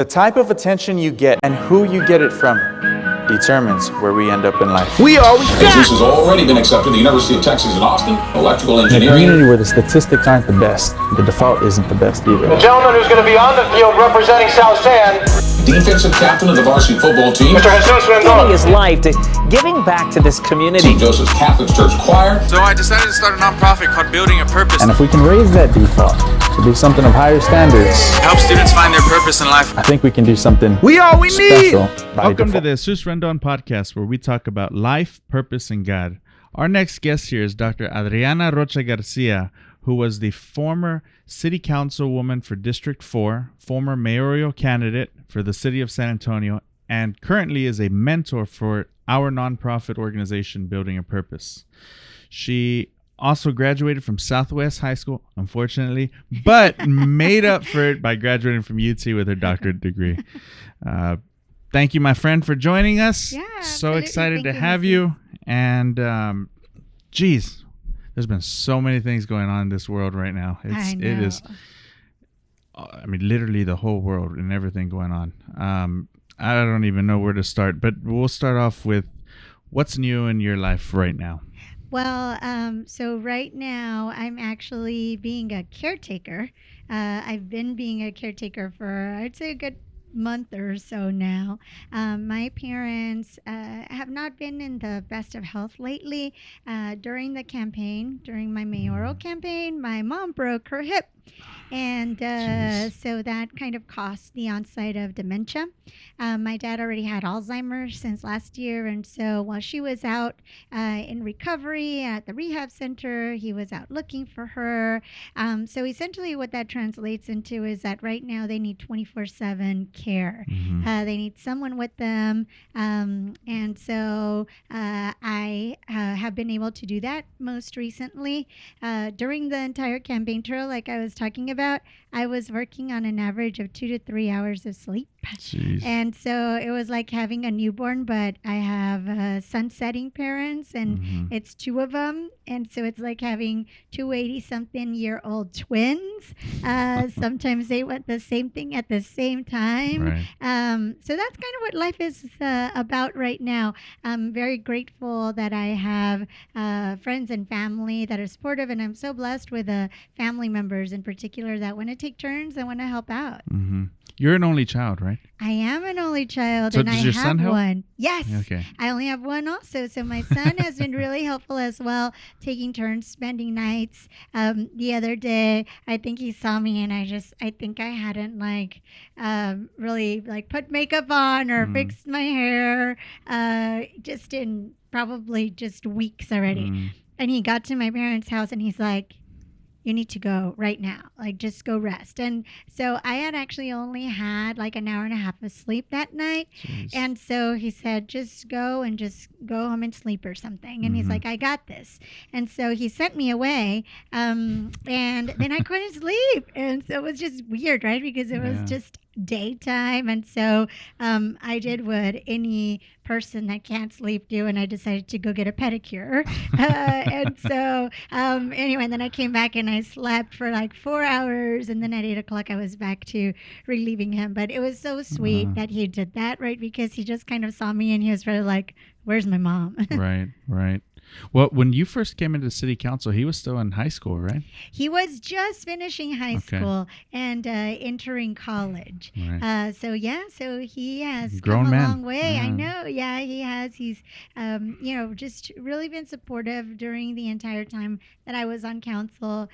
The type of attention you get and who you get it from determines where we end up in life. We are we got. This has already been accepted at the University of Texas in Austin, electrical In a engineering. community where the statistics aren't the best, the default isn't the best either. The gentleman who's going to be on the field representing South San, Defensive captain of the varsity football team. Mr. Jesus Rendon. Giving his life to giving back to this community. St. Joseph's Catholic Church Choir. So I decided to start a nonprofit called Building a Purpose. And if we can raise that default to be something of higher standards, Help students find their purpose in life. I think we can do something We all we need. special. by Welcome to default. the Jesus Rendon podcast, where we talk about life, purpose, and God. Our next guest here is Dr. Adriana Rocha Garcia, who was the former city councilwoman for District 4, former mayoral candidate for the city of San Antonio, and currently is a mentor for our nonprofit organization, Building a Purpose. She also graduated from Southwest High School, unfortunately, but made up for it by graduating from UT with her doctorate degree. Thank you, my friend, for joining us. Yeah, so absolutely. excited Thank to you, have Mrs. you. And geez, there's been so many things going on in this world right now. I know. It is. I mean, literally the whole world and everything going on. I don't even know where to start, but we'll start off with what's new in your life right now. Well, so right now I'm actually being a caretaker. I've been being a caretaker for, I'd say, a good month or so now. My parents have not been in the best of health lately. During the campaign, during my mayoral campaign, my mom broke her hip. And so that kind of caused the onset of dementia. My dad already had Alzheimer's since last year. And so while she was out in recovery at the rehab center, he was out looking for her. So essentially what that translates into is that right now they need 24/7 care. They need someone with them. And so I have been able to do that most recently. During the entire campaign trail, like I was talking about, I was working on an average of 2 to 3 hours of sleep. Jeez. And so it was like having a newborn, but I have sunsetting parents, and it's two of them. And so it's like having two 80-something-year-old twins. Sometimes they want the same thing at the same time. Right. So that's kind of what life is about right now. I'm very grateful that I have friends and family that are supportive, and I'm so blessed with family members in particular that want to take turns and want to help out. You're an only child, right? I am an only child, So and I does your have son help? one. Yes. Okay. I only have one also. So my son has been really helpful as well, taking turns, spending nights. The other day, I think he saw me, and I think I hadn't really put makeup on or fixed my hair, just in probably just weeks already. And he got to my parents' house, and he's like, "You need to go right now. Just go rest." And so I had actually only had an hour and a half of sleep that night. Jeez. And so he said, just go home and sleep or something. And he's like, "I got this." And so he sent me away. And then I couldn't sleep. And so it was just weird, right? Because it was just daytime. And so I did what any person that can't sleep do, and I decided to go get a pedicure. And so anyway, and then I came back and I slept for 4 hours, and then at 8 o'clock I was back to relieving him. But it was so sweet that he did that, right? Because he just kind of saw me and he was really like, "Where's my mom?" Right. Well, when you first came into city council, he was still in high school, right? He was just finishing high school and entering college. Right. So he has Grown come man. a long way. Yeah. I know. Yeah, he has. He's, just really been supportive during the entire time that I was on council.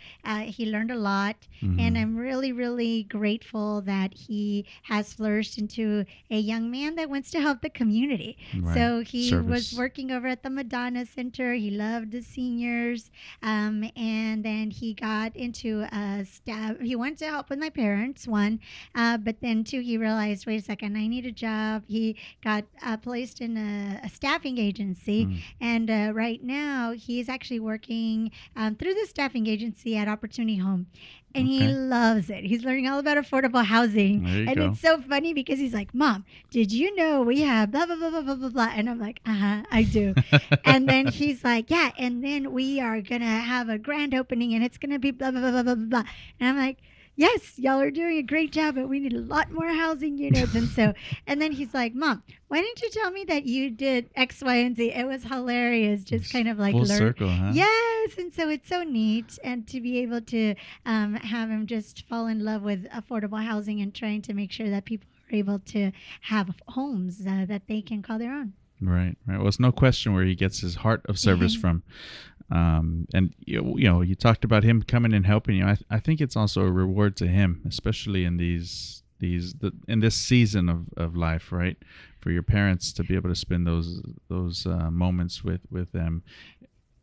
He learned a lot, and I'm really, really grateful that he has flourished into a young man that wants to help the community. Right. So he was Service. working over at the Madonna Center. He loved the seniors, and then he got into staff. He wanted to help with my parents, one, but then two, he realized, wait a second, I need a job. He got placed in a staffing agency, and right now he's actually working through the staffing agency at Opportunity Home. And he loves it. He's learning all about affordable housing. There you And go. it's so funny because he's like, "Mom, did you know we have blah, blah, blah, blah, blah, blah, blah?" And I'm like, I do. And then he's like, "Yeah, and then we are going to have a grand opening and it's going to be blah, blah, blah, blah, blah, blah." And I'm like, yes, y'all are doing a great job, but we need a lot more housing units. And then he's like, Mom, why didn't you tell me that you did X, Y, and Z? It was hilarious. Just kind of like full circle, huh? Yes. And so it's so neat. And to be able to have him just fall in love with affordable housing and trying to make sure that people are able to have homes that they can call their own. Right. Well, it's no question where he gets his heart of service from. And you talked about him coming and helping you. I think it's also a reward to him, especially in in this season of life, right? For your parents to be able to spend those moments with them.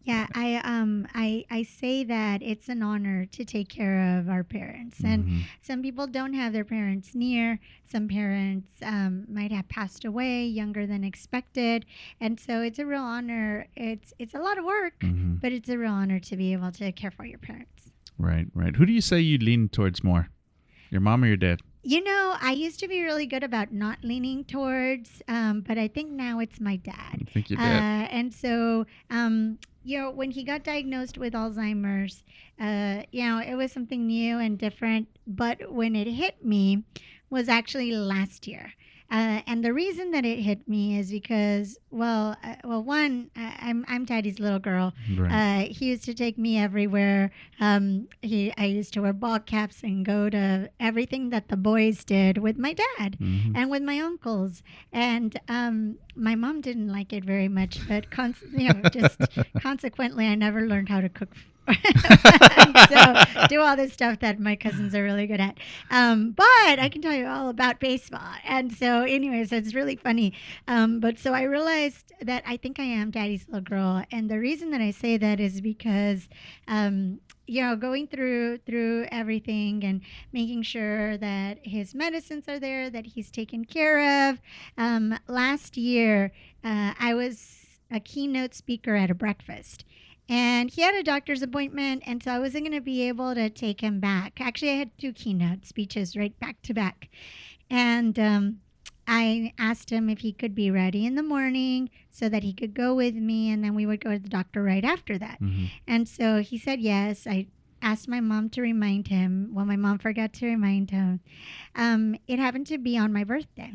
Yeah, I say that it's an honor to take care of our parents, and some people don't have their parents near. Some parents might have passed away younger than expected, and so it's a real honor. It's a lot of work, but it's a real honor to be able to care for your parents. Right. Who do you say you lean towards more, your mom or your dad? I used to be really good about not leaning towards, but I think now it's my dad. I think your dad. And so, when he got diagnosed with Alzheimer's, it was something new and different. But when it hit me was actually last year. And the reason that it hit me is because, one, I'm Daddy's little girl. Right. He used to take me everywhere. I used to wear ball caps and go to everything that the boys did with my dad and with my uncles. And my mom didn't like it very much, but just consequently, I never learned how to cook. So do all this stuff that my cousins are really good at, but I can tell you all about baseball. And so anyways, it's really funny, but so I realized that I think I am Daddy's little girl, and the reason that I say that is because going through everything and making sure that his medicines are there, that he's taken care of. Last year I was a keynote speaker at a breakfast. And he had a doctor's appointment, and so I wasn't going to be able to take him back. Actually, I had 2 keynote speeches right back to back. And I asked him if he could be ready in the morning so that he could go with me, and then we would go to the doctor right after that. And so he said yes. I asked my mom to remind him. Well, my mom forgot to remind him. It happened to be on my birthday.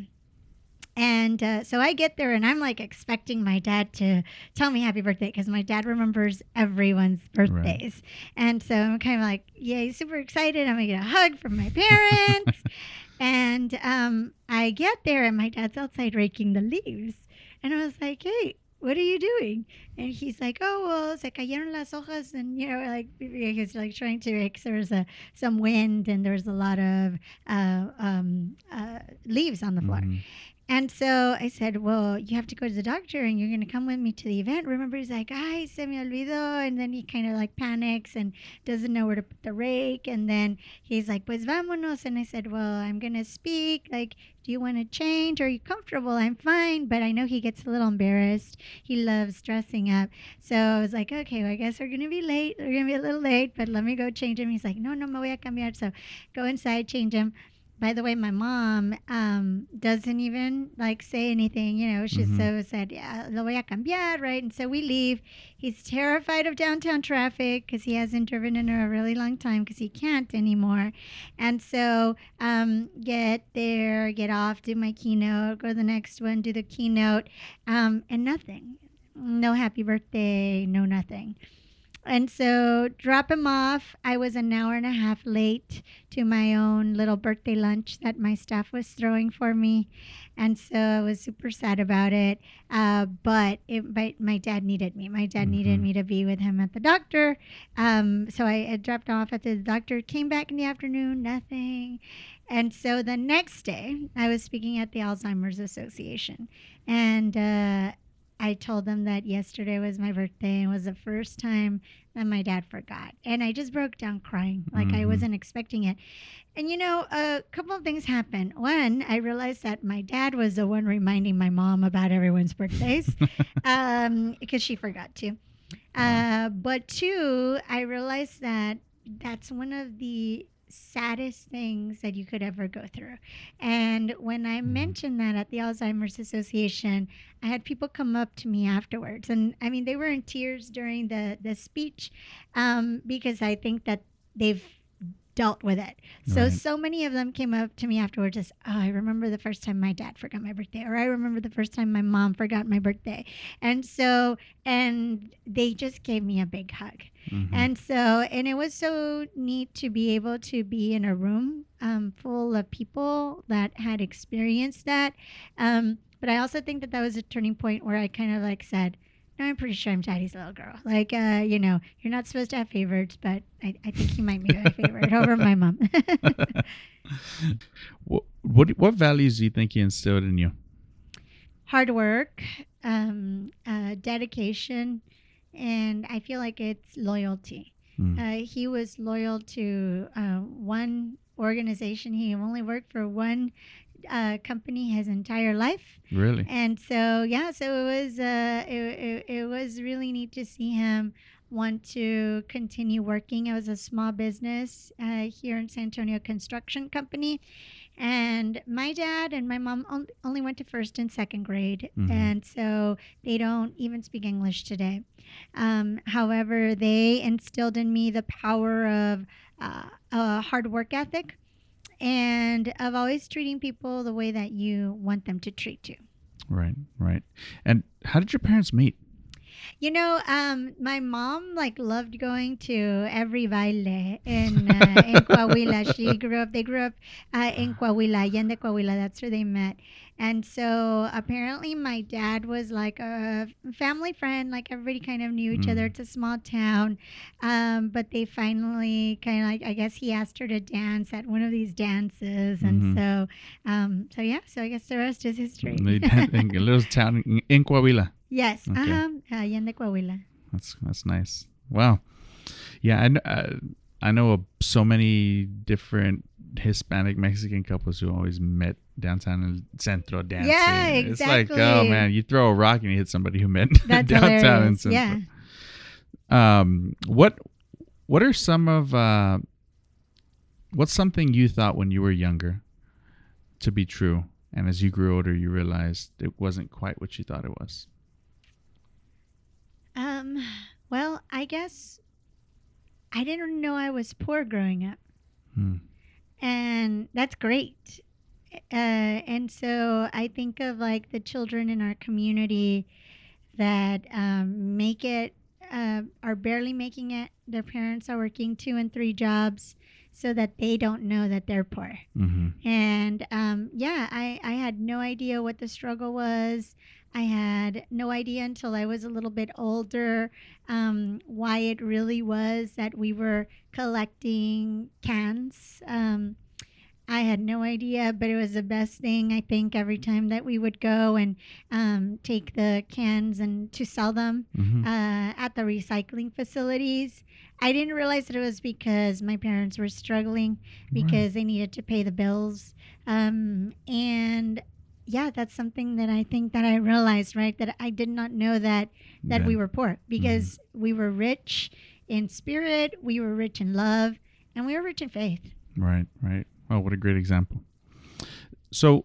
And so I get there and I'm like expecting my dad to tell me happy birthday because my dad remembers everyone's birthdays. Right. And so I'm kind of like, yay, super excited. I'm going to get a hug from my parents. And I get there and my dad's outside raking the leaves. And I was like, hey, what are you doing? And he's like, oh, well, se cayeron las hojas. And, he's like trying to rake. There was some wind and there was a lot of leaves on the floor. And so I said, well, you have to go to the doctor and you're going to come with me to the event. Remember, he's like, ay, se me olvidó. And then he kind of like panics and doesn't know where to put the rake. And then he's like, pues vámonos. And I said, well, I'm going to speak. Like, do you want to change? Are you comfortable? I'm fine. But I know he gets a little embarrassed. He loves dressing up. So I was like, okay, well, I guess we're going to be late. We're going to be a little late, but let me go change him. He's like, no, me voy a cambiar. So go inside, change him. By the way, my mom doesn't even say anything, she so said, yeah, lo voy a cambiar, right? And so we leave. He's terrified of downtown traffic because he hasn't driven in a really long time because he can't anymore. And so get there, get off, do my keynote, go to the next one, do the keynote, and nothing. No happy birthday, no nothing. And so drop him off. I was an hour and a half late to my own little birthday lunch that my staff was throwing for me. And so I was super sad about it. But my dad needed me. My dad needed me to be with him at the doctor. So I dropped off at the doctor, came back in the afternoon, nothing. And so the next day, I was speaking at the Alzheimer's Association. And I told them that yesterday was my birthday and was the first time that my dad forgot. And I just broke down crying. I wasn't expecting it. And, a couple of things happened. One, I realized that my dad was the one reminding my mom about everyone's birthdays because she forgot to. But 2, I realized that that's one of the saddest things that you could ever go through. And when I mentioned that at the Alzheimer's Association, I had people come up to me afterwards. And I mean, they were in tears during the speech because I think that they've dealt with it. So, Right. so many of them came up to me afterwards, just, oh, I remember the first time my dad forgot my birthday, or I remember the first time my mom forgot my birthday. And they just gave me a big hug. And it was so neat to be able to be in a room full of people that had experienced that. But I also think that was a turning point where I kind of like said, no, I'm pretty sure I'm daddy's little girl. Like, you're not supposed to have favorites, but I think he might be my favorite over my mom. What values do you think he instilled in you? Hard work, dedication, and I feel like it's loyalty. He was loyal to one organization. He only worked for one company his entire life. Really? And so it was really neat to see him want to continue working. It was a small business here in San Antonio, construction company. And my dad and my mom only went to first and second grade. And so they don't even speak English today. However, they instilled in me the power of a hard work ethic and of always treating people the way that you want them to treat you. Right. And how did your parents meet? My mom loved going to every baile in Coahuila. They grew up in Coahuila, Allende, Coahuila. That's where they met. And so apparently my dad was like a family friend. Like everybody kind of knew each other. It's a small town. But they finally kind of I guess he asked her to dance at one of these dances. And so I guess the rest is history. They danced in a little town in Coahuila. Yes. Okay. Allende, Coahuila. That's nice. Wow. Yeah, I know of so many different Hispanic Mexican couples who always met downtown in Centro dancing. Yeah, exactly. It's like, oh man, you throw a rock and you hit somebody who met That's downtown in hilarious. Centro. Yeah. What are some of what's something you thought when you were younger to be true, and as you grew older you realized it wasn't quite what you thought it was? Well, I guess I didn't know I was poor growing up. And that's great. And so I think of the children in our community that make it, are barely making it. Their parents are working 2 and 3 jobs so that they don't know that they're poor. And I had no idea what the struggle was. I had no idea until I was a little bit older why it really was that we were collecting cans. I had no idea, but it was the best thing, I think, every time that we would go and take the cans and to sell them at the recycling facilities. I didn't realize that it was because my parents were struggling because they needed to pay the bills. That's something that I think that I realized, right? That I did not know that we were poor because we were rich in spirit, we were rich in love, and we were rich in faith. Right. Oh, what a great example. So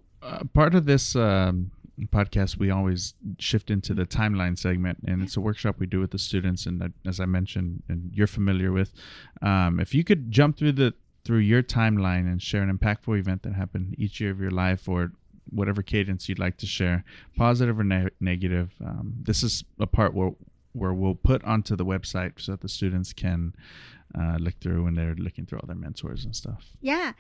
part of this podcast, we always shift into the timeline segment, and it's a workshop we do with the students. And as I mentioned, and you're familiar with, if you could jump through your timeline and share an impactful event that happened each year of your life, or whatever cadence you'd like to share, positive or negative. This is a part where we'll put onto the website so that the students can look through when they're looking through all their mentors and stuff. Yeah.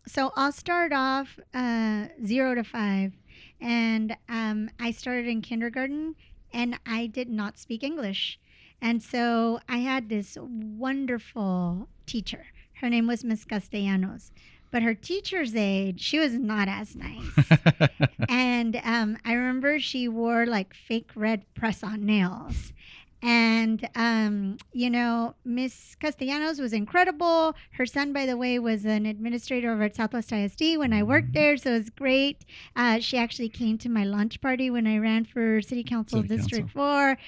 So I'll start off 0 to 5. And I started in kindergarten and I did not speak English. And so I had this wonderful teacher. Her name was Miss Castellanos. But her teacher's aide, she was not as nice. And I remember she wore fake red press-on nails. And, Miss Castellanos was incredible. Her son, by the way, was an administrator over at Southwest ISD when I worked there, so it was great. She actually came to my lunch party when I ran for City Council District 4.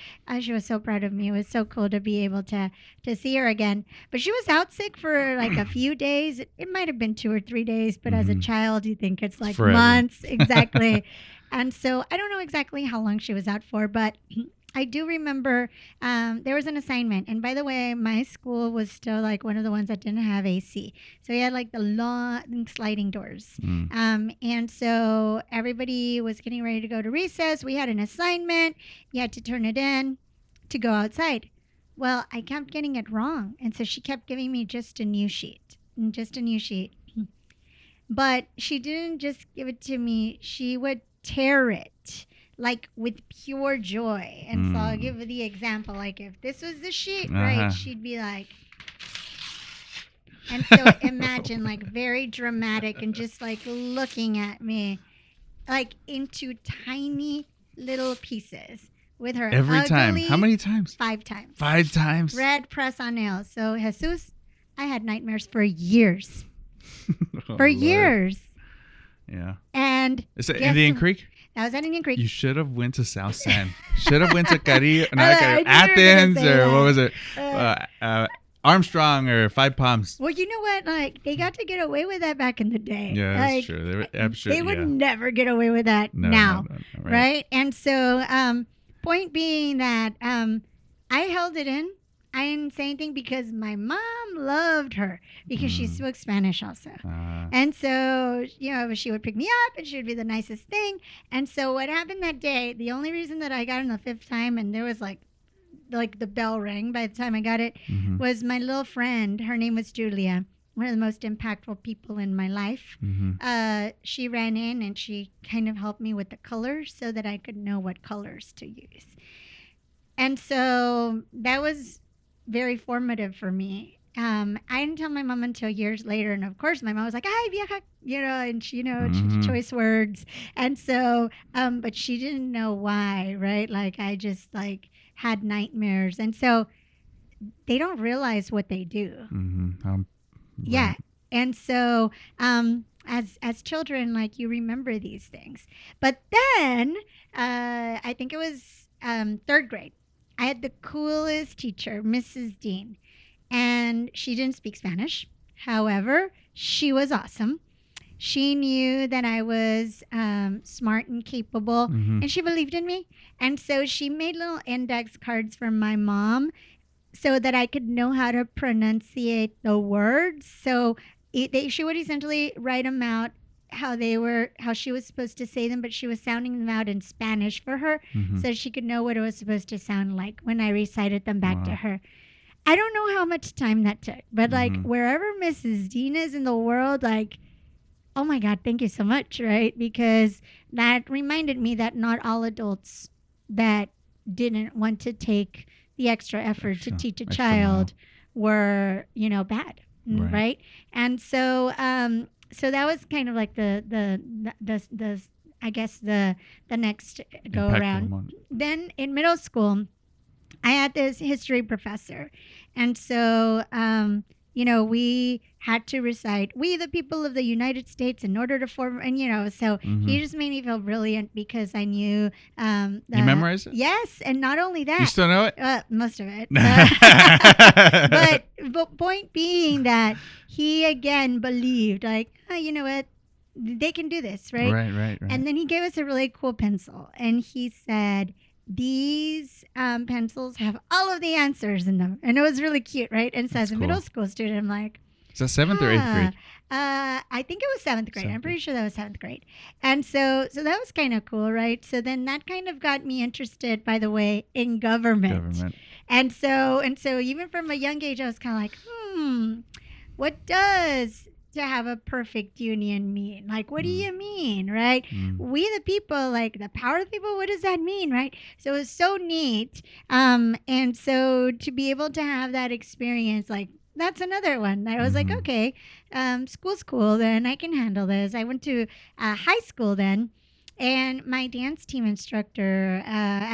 She was so proud of me. It was so cool to be able to see her again. But she was out sick for a few days. It might have been 2 or 3 days, but as a child, you think it's Forever. months. Exactly. And so I don't know exactly how long she was out for, but I do remember there was an assignment. And by the way, my school was still like one of the ones that didn't have AC. So we had like the long sliding doors. And so everybody was getting ready to go to recess. We had an assignment. You had to turn it in to go outside. Well, I kept getting it wrong. And so she kept giving me just a new sheet. But she didn't just give it to me. She would tear it. Like with pure joy. And so I'll give the example, like if this was the sheet, right, she'd be like, and so imagine like very dramatic and just like looking at me like into tiny little pieces with her Every time. ugly- How many times? 5 times. 5 times. Red press on nails. So Jesus, I had nightmares for years. Oh, For Lord. years. Yeah. And Is it guess Indian what? Creek? That was at Indian Creek. You should have went to South San. Should have went to Carillo, I knew you were gonna Athens, say or that. what was it? Armstrong or Five Palms. Well, you know what? Like they got to get away with that back in the day. Yeah, that's like, true. I'm sure. They would yeah. never get away with that No, now, no, right? And so, point being that I held it in. I didn't say anything because my mom loved her because she spoke Spanish also. And so, you know, she would pick me up and she would be the nicest thing. And so what happened that day, the only reason that I got in the 5th time and there was like the bell rang by the time I got it was my little friend. Her name was Julia, one of the most impactful people in my life. She ran in and she kind of helped me with the colors so that I could know what colors to use. And so that was very formative for me. I didn't tell my mom until years later. And of course, my mom was like, ay, vieja, you know, and she, you know, choice words. And so, but she didn't know why, right? Like I just like had nightmares. And so they don't realize what they do. Yeah. And so, as children, like you remember these things. But then, I think it was 3rd grade. I had the coolest teacher, Mrs. Dean, and she didn't speak Spanish. However, she was awesome. She knew that I was smart and capable, and she believed in me. And so she made little index cards for my mom so that I could know how to pronunciate the words. So she would essentially write them out how she was supposed to say them, but she was sounding them out in Spanish for her so she could know what it was supposed to sound like when I recited them back to her. I don't know how much time that took, but like wherever Mrs. Dean is in the world, like, oh my God, thank you so much, right? Because that reminded me that not all adults that didn't want to take the extra effort to teach a child were, you know, bad, right? And so, so that was kind of like the I guess the next go around. Moment. Then in middle school, I had this history professor, and so you know, we had to recite "We the people of the United States" in order to form, and you know, so he just made me feel brilliant because I knew. You memorized it? Yes, and not only that, You still know it? most of it. But point being that he again believed, like, oh, you know what, they can do this, right? Right. And then he gave us a really cool pencil, and he said, these pencils have all of the answers in them. And it was really cute, right? And so as a middle school student, I'm like, is that 7th or 8th grade? I think it was 7th grade. I'm pretty sure that was 7th grade. And so that was kind of cool, right? So then that kind of got me interested, by the way, in government. And so even from a young age, I was kind of like, what does to have a perfect union mean? Like, what do you mean, right? We the people, like the power of the people, what does that mean, right? So it was so neat. And so to be able to have that experience, like, that's another one. I was like, okay, school's cool, then I can handle this. I went to high school then. And my dance team instructor.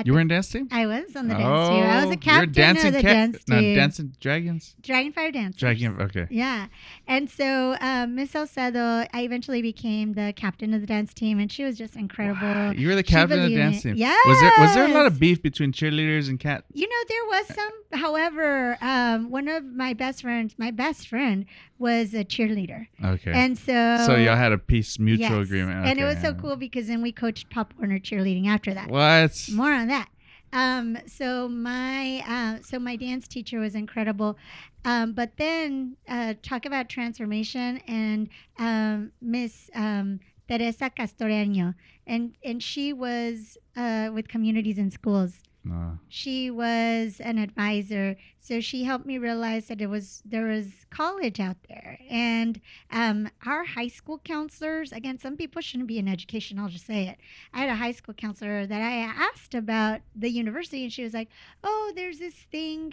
You were in dance team? I was on the dance team. I was a captain of the dance team. No, Dancing Dragons? Dragonfire Dancers. Okay. Yeah. And so Miss Salcedo, I eventually became the captain of the dance team, and she was just incredible. Wow. You were the captain of the dance team? Yeah. Was there a lot of beef between cheerleaders and cat? You know, there was some. However, one of my best friend was a cheerleader. Okay. And so y'all had a mutual agreement. Okay, and it was so cool because then we coached Pop Warner cheerleading after that. What? More on that. So my dance teacher was incredible, but then talk about transformation and Miss Teresa Castoreño, and she was with communities and schools. She was an advisor, so she helped me realize that there was college out there, and our high school counselors. Again, some people shouldn't be in education. I'll just say it. I had a high school counselor that I asked about the university, and she was like, "Oh, there's this thing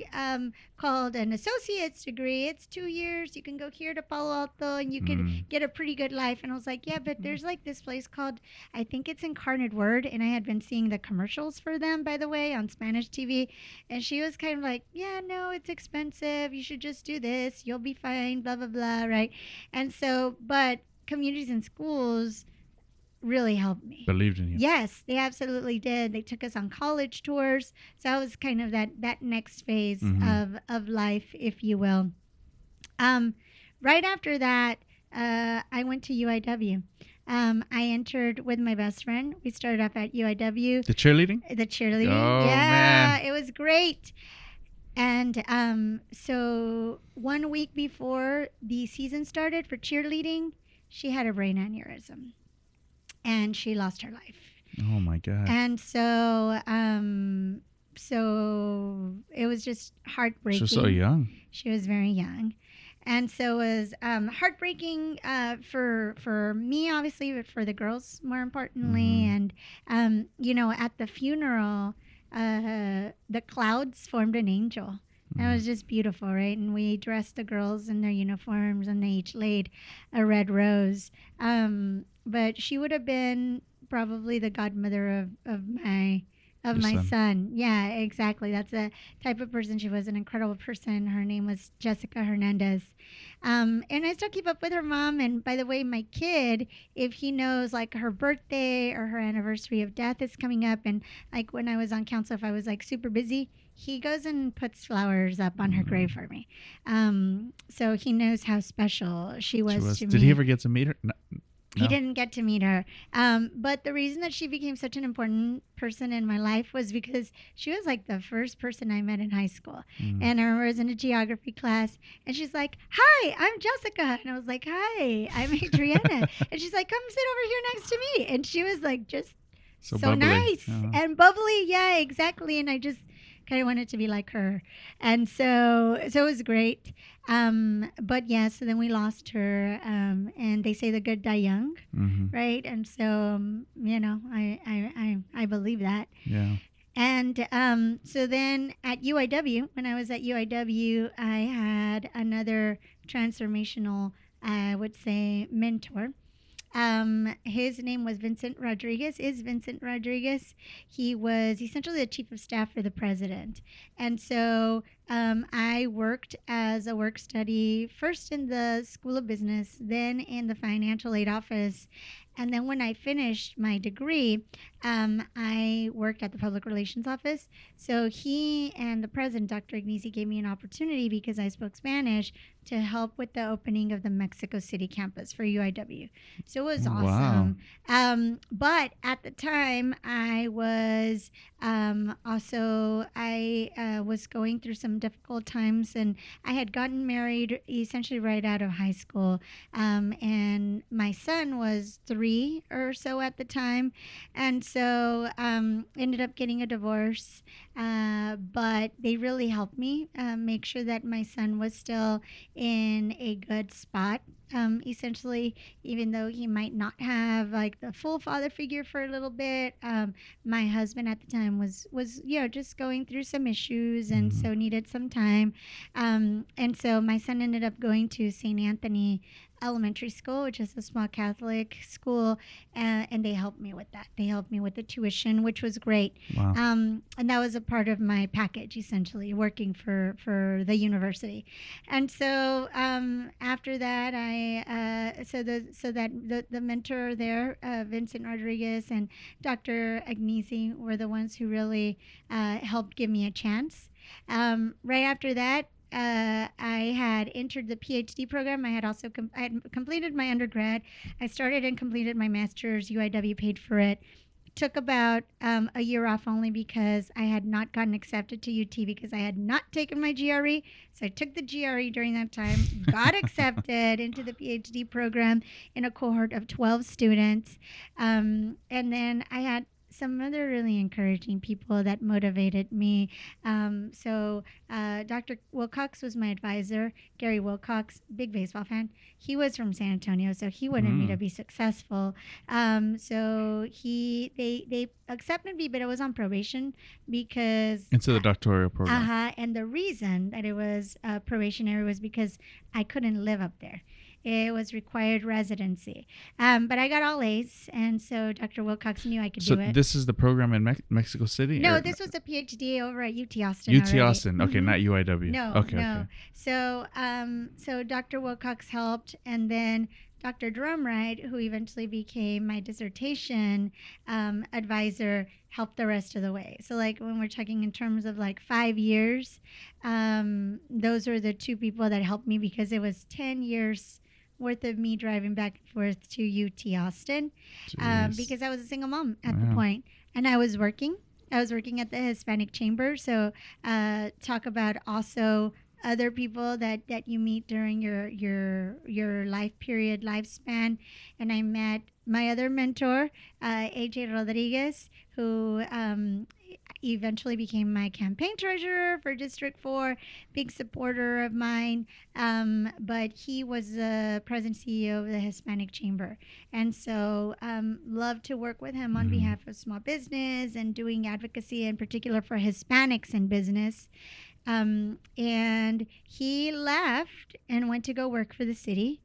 called an associate's degree. It's 2 years. You can go here to Palo Alto, and you could get a pretty good life." And I was like, "Yeah, but there's like this place called, I think it's Incarnate Word," and I had been seeing the commercials for them, by the way, on Spanish TV, and she was kind of like, "Yeah, no, it's expensive. You should just do this. You'll be fine, blah, blah, blah," right? And so, but communities and schools really helped me. Believed in you. Yes, they absolutely did. They took us on college tours. So that was kind of that next phase of life, if you will. Right after that, I went to UIW. I entered with my best friend. We started off at UIW. The cheerleading? The cheerleading. Oh, yeah, man. It was great. And so 1 week before the season started for cheerleading, she had a brain aneurysm, and she lost her life. Oh my God. And so it was just heartbreaking. She was so young. She was very young. And so it was heartbreaking for me, obviously, but for the girls, more importantly. And, at the funeral, the clouds formed an angel. And it was just beautiful, right? And we dressed the girls in their uniforms, and they each laid a red rose. But she would have been probably the godmother of my son. Yeah, exactly. That's the type of person she was, an incredible person. Her name was Jessica Hernandez. And I still keep up with her mom. And by the way, my kid, if he knows like her birthday or her anniversary of death is coming up, and like when I was on council, if I was like super busy, he goes and puts flowers up on her grave for me. So he knows how special she was to me. Did he ever get to meet her? No. He didn't get to meet her. But the reason that she became such an important person in my life was because she was like the first person I met in high school. And I remember I was in a geography class, and she's like, "Hi, I'm Jessica." And I was like, "Hi, I'm Adriana." And she's like, "Come sit over here next to me." And she was like, just so nice and bubbly. Yeah, exactly. And I just kind of wanted to be like her. And so it was great. But yeah, so then we lost her, and they say the good die young, right? And so, I believe that. Yeah. And so then at UIW, when I was at UIW, I had another transformational, I would say, mentor. His name was Vincent Rodriguez, is Vincent Rodriguez. He was essentially the chief of staff for the president. And so I worked as a work study, first in the School of Business, then in the financial aid office. And then when I finished my degree, I worked at the public relations office. So he and the president, Dr. Agnesi, gave me an opportunity because I spoke Spanish to help with the opening of the Mexico City campus for UIW. So it was awesome. Wow. But at the time, I was was going through some difficult times, and I had gotten married essentially right out of high school. And my son was 3 or so at the time. And so ended up getting a divorce. But they really helped me make sure that my son was still in a good spot. Essentially, even though he might not have like the full father figure for a little bit, my husband at the time was just going through some issues, and so needed some time. And so my son ended up going to St. Anthony Elementary School, which is a small Catholic school, and they helped me with that. They helped me with the tuition, which was great. Wow. And that was a part of my package, essentially, working for the university. And so after that, the mentor there, Vincent Rodriguez and Dr. Agnesi, were the ones who really helped give me a chance. Right after that, I had entered the PhD program. I had also I had completed my undergrad. I started and completed my master's. UIW paid for it. took about a year off only because I had not gotten accepted to UT because I had not taken my GRE. So I took the GRE during that time, got accepted into the PhD program in a cohort of 12 students. And then I had some other really encouraging people that motivated me. Dr. Wilcox was my advisor. Gary Wilcox, big baseball fan. He was from San Antonio, so he wanted me to be successful. They accepted me, but I was on probation because into the doctoral program. And the reason that it was probationary was because I couldn't live up there. It was required residency. But I got all A's, and so Dr. Wilcox knew I could do it. So this is the program in Mexico City? No, this was a PhD over at UT Austin. UT Austin. Okay, not UIW. No, okay, no. Okay. So Dr. Wilcox helped, and then Dr. Drumright, who eventually became my dissertation advisor, helped the rest of the way. So like when we're talking in terms of like 5 years, those were the two people that helped me because it was 10 years worth of me driving back and forth to UT Austin because I was a single mom at the point, and I was working. I was working at the Hispanic Chamber. So talk about also other people that you meet during your life period, lifespan. And I met my other mentor, AJ Rodriguez, who eventually became my campaign treasurer for District 4, big supporter of mine. But he was the president CEO of the Hispanic Chamber. And so loved to work with him on behalf of small business and doing advocacy in particular for Hispanics in business. And he left and went to go work for the city.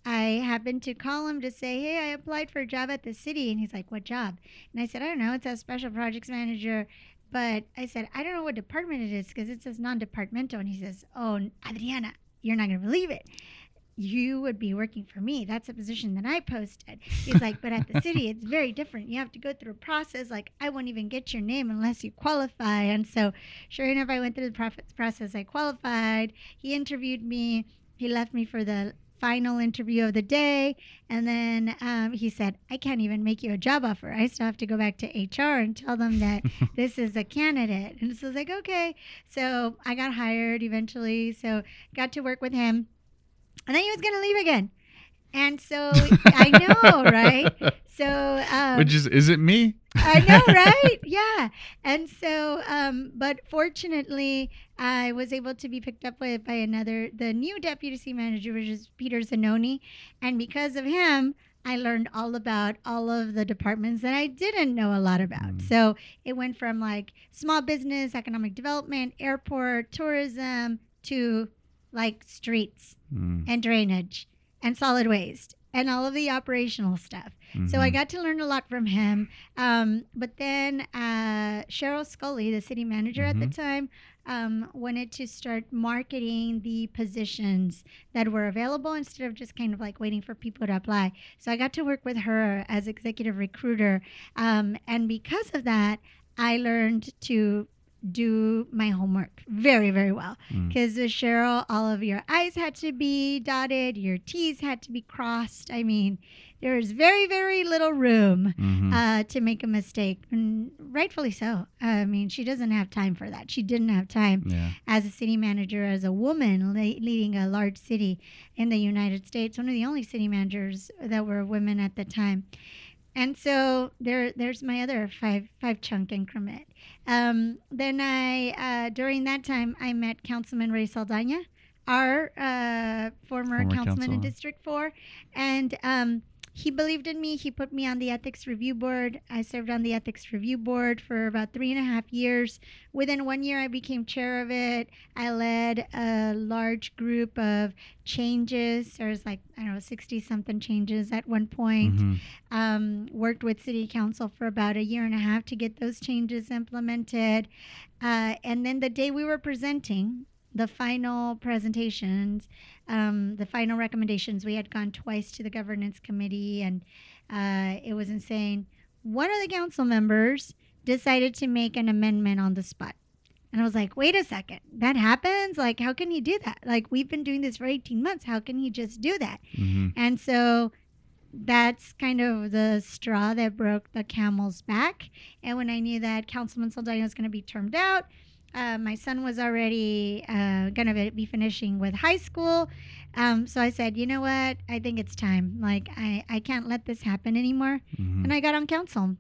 I happened to call him to say, hey, I applied for a job at the city. And he's like, what job? And I said, I don't know. It's a special projects manager. But I said, I don't know what department it is because it says non-departmental. And he says, oh, Adriana, you're not going to believe it. You would be working for me. That's a position that I posted. He's like, but at the city, it's very different. You have to go through a process. Like, I won't even get your name unless you qualify. And so sure enough, I went through the process. I qualified. He interviewed me. He left me for the final interview of the day. And then he said, I can't even make you a job offer. I still have to go back to HR and tell them that this is a candidate. And so I was like, okay. So I got hired eventually. So got to work with him. And then he was going to leave again. And so I know, right? So which is it me? I know, right? Yeah. And so but fortunately I was able to be picked up by the new deputy city manager, which is Peter Zanoni. And because of him, I learned all about all of the departments that I didn't know a lot about. So it went from like small business, economic development, airport, tourism, to like streets and drainage and solid waste and all of the operational stuff. So I got to learn a lot from him. But then Cheryl Scully, the city manager at the time, wanted to start marketing the positions that were available instead of just kind of like waiting for people to apply. So I got to work with her as executive recruiter. And because of that, I learned to do my homework very, very well. Because with Cheryl, all of your I's had to be dotted, your T's had to be crossed. I mean, there is very, very little room to make a mistake, and rightfully so. I mean, she doesn't have time for that. She didn't have time as a city manager, as a woman leading a large city in the United States, one of the only city managers that were women at the time. And so there's my other five chunk increment. Then I during that time I met Councilman Ray Saldaña, our former councilman in District 4, and he believed in me. He put me on the ethics review board. I served on the ethics review board for about 3.5 years. Within 1 year, I became chair of it. I led a large group of changes. There was 60-something changes at one point. Worked with city council for about 1.5 years to get those changes implemented. And then the day we were presenting the final presentations, the final recommendations, we had gone twice to the governance committee, and it was insane. One of the council members decided to make an amendment on the spot. And I was like, wait a second, that happens? Like, how can he do that? Like, we've been doing this for 18 months. How can he just do that? And so that's kind of the straw that broke the camel's back. And when I knew that Councilman Saldana was going to be termed out, my son was already going to be finishing with high school. So I said, you know what? I think it's time. Like, I can't let this happen anymore. And I got on council.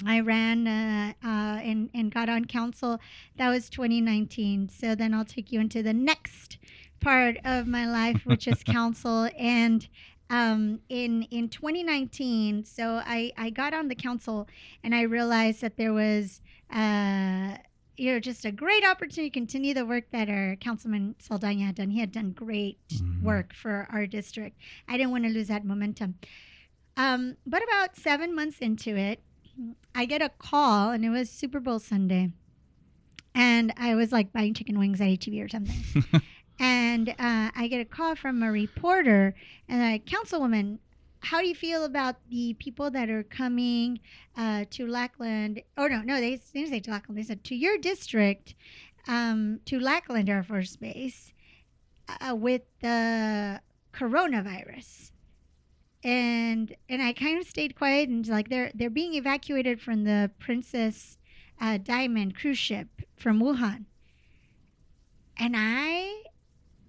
I ran and got on council. That was 2019. So then I'll take you into the next part of my life, which is council. And in 2019, so I got on the council and I realized that there was just a great opportunity to continue the work that our Councilman Saldana had done. He had done great work for our district. I didn't want to lose that momentum. But about 7 months into it, I get a call, and it was Super Bowl Sunday. And I was like buying chicken wings at HEB or something. And I get a call from a reporter, and like, Councilwoman, how do you feel about the people that are coming to Lackland? Oh, no, they didn't say to Lackland. They said to your district, to Lackland Air Force Base with the coronavirus. And I kind of stayed quiet, and like they're being evacuated from the Princess Diamond cruise ship from Wuhan. And I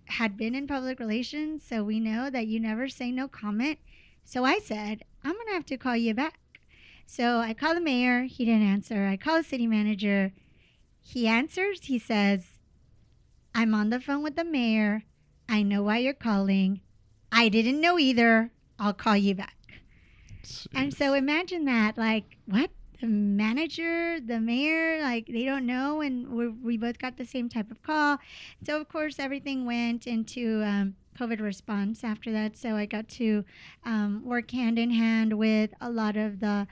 had been in public relations, so we know that you never say no comment. So I said, I'm going to have to call you back. So I call the mayor. He didn't answer. I call the city manager. He answers. He says, I'm on the phone with the mayor. I know why you're calling. I didn't know either. I'll call you back. Jeez. And so imagine that, like, what? The manager, the mayor, like, they don't know, and we both got the same type of call. So, of course, everything went into COVID response after that. So I got to work hand in hand with a lot of the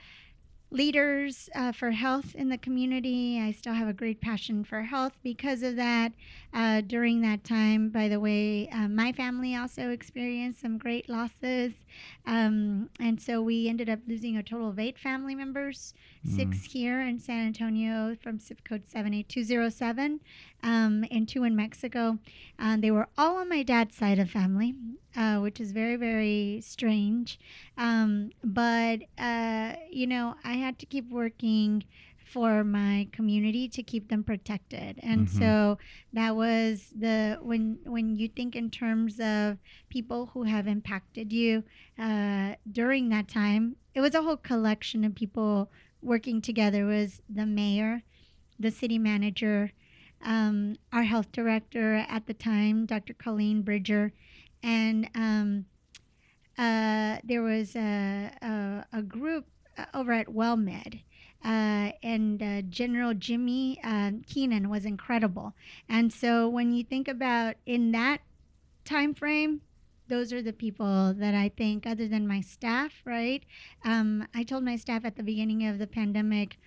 leaders for health in the community. I still have a great passion for health because of that. During that time, by the way, my family also experienced some great losses. And so we ended up losing a total of 8 family members, 6 here in San Antonio from zip code 78207, and 2 in Mexico. They were all on my dad's side of family, which is very, very strange. But I had to keep working for my community to keep them protected. And so that was when you think in terms of people who have impacted you during that time, it was a whole collection of people working together. It was the mayor, the city manager, our health director at the time, Dr. Colleen Bridger, and there was a group over at WellMed, and General Jimmy Keenan was incredible. And so when you think about in that time frame, those are the people that I think, other than my staff, right? I told my staff at the beginning of the pandemic,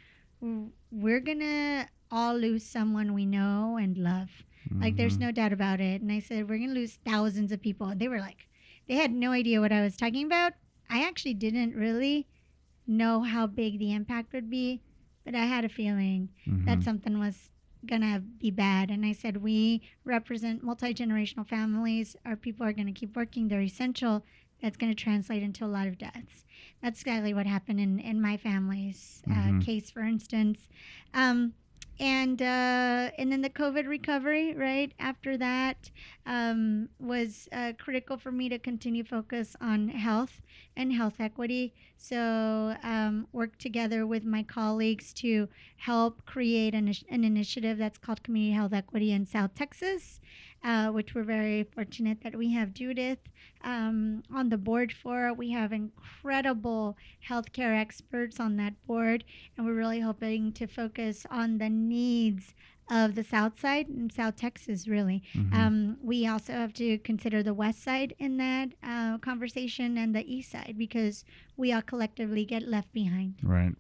we're gonna all lose someone we know and love. Like, there's no doubt about it. And I said, we're gonna lose thousands of people. And they were like, they had no idea what I was talking about. I actually didn't really know how big the impact would be, but I had a feeling that something was gonna be bad. And I said, we represent multi-generational families. Our people are gonna keep working. They're essential. That's gonna translate into a lot of deaths. That's exactly what happened in my family's case, for instance. And then the COVID recovery, right after that, was critical for me to continue focus on health and health equity. So work together with my colleagues to help create an initiative that's called Community Health Equity in South Texas, which we're very fortunate that we have Judith on the board for. We have incredible healthcare experts on that board, and we're really hoping to focus on the needs of the South Side and South Texas, really. We also have to consider the West Side in that conversation, and the East Side, because we all collectively get left behind. Right.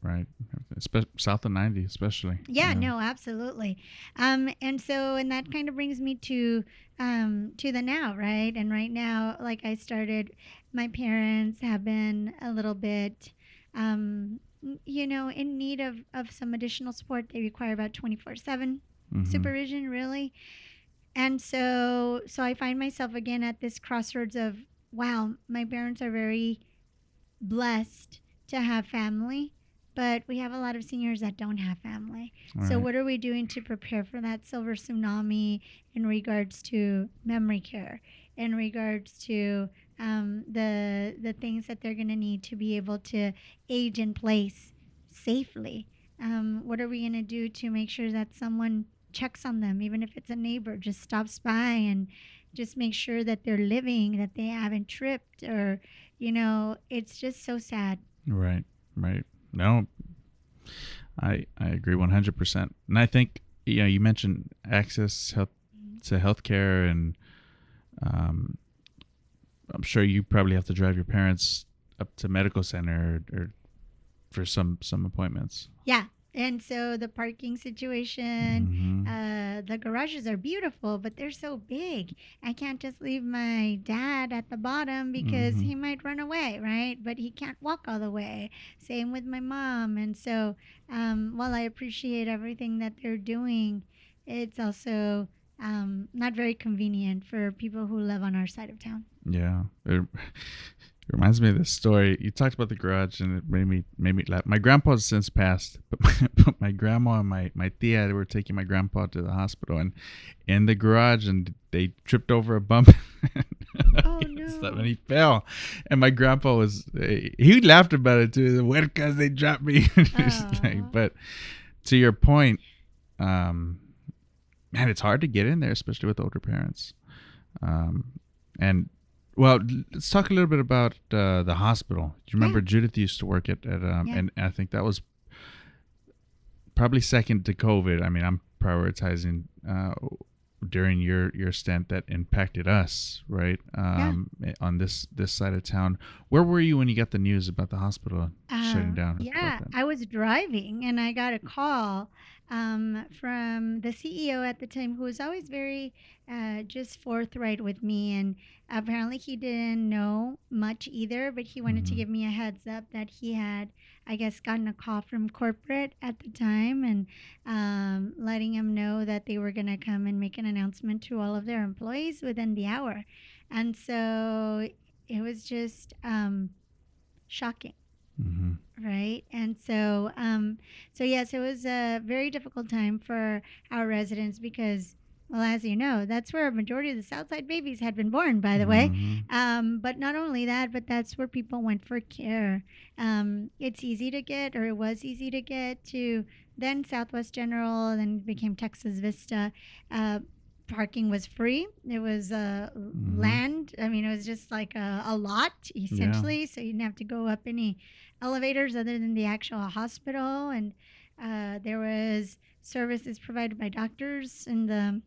South of 90 especially. Yeah, no, absolutely. And that kind of brings me to the now, right? And right now, like I started, my parents have been a little bit in need of some additional support. They require about 24/7 supervision, really. And so I find myself again at this crossroads of, wow, my parents are very blessed to have family, but we have a lot of seniors that don't have family. So Right. what are we doing to prepare for that silver tsunami in regards to memory care, in regards to the things that they're going to need to be able to age in place safely? What are we going to do to make sure that someone checks on them, even if it's a neighbor, just stops by and just make sure that they're living, that they haven't tripped, or, it's just so sad. Right. Right. No, I agree 100%. And I think you mentioned access to healthcare, and I'm sure you probably have to drive your parents up to medical center or for some appointments. Yeah. And so the parking situation, the garages are beautiful, but they're so big. I can't just leave my dad at the bottom because he might run away, right? But he can't walk all the way. Same with my mom. And so while I appreciate everything that they're doing, it's also not very convenient for people who live on our side of town. Yeah. It reminds me of this story. You talked about the garage, and it made me laugh. My grandpa's since passed, but my grandma and my tia were taking my grandpa to the hospital, and in the garage, and they tripped over a bump. Oh, no. And he fell, and my grandpa he laughed about it too. The huercas, they dropped me. But to your point, man, it's hard to get in there, especially with older parents. And well, let's talk a little bit about the hospital. Do you remember Judith used to work at and I think that was probably second to COVID. I mean, I'm prioritizing during your stint that impacted us, right? On this side of town. Where were you when you got the news about the hospital shutting down? Yeah, I was driving and I got a call from the CEO at the time, who was always very just forthright with me. And apparently he didn't know much either, but he wanted to give me a heads up that he had, I guess, gotten a call from corporate at the time, and letting him know that they were going to come and make an announcement to all of their employees within the hour. And so it was just shocking. Right. And so yes, it was a very difficult time for our residents because, well, as you know, that's where a majority of the Southside babies had been born, by the way. But not only that, but that's where people went for care. It's easy to get, or it was easy to get to then Southwest General, then it became Texas Vista. Parking was free. It was land. I mean, it was just like a lot, essentially. So you didn't have to go up any elevators other than the actual hospital. And there was services provided by doctors in the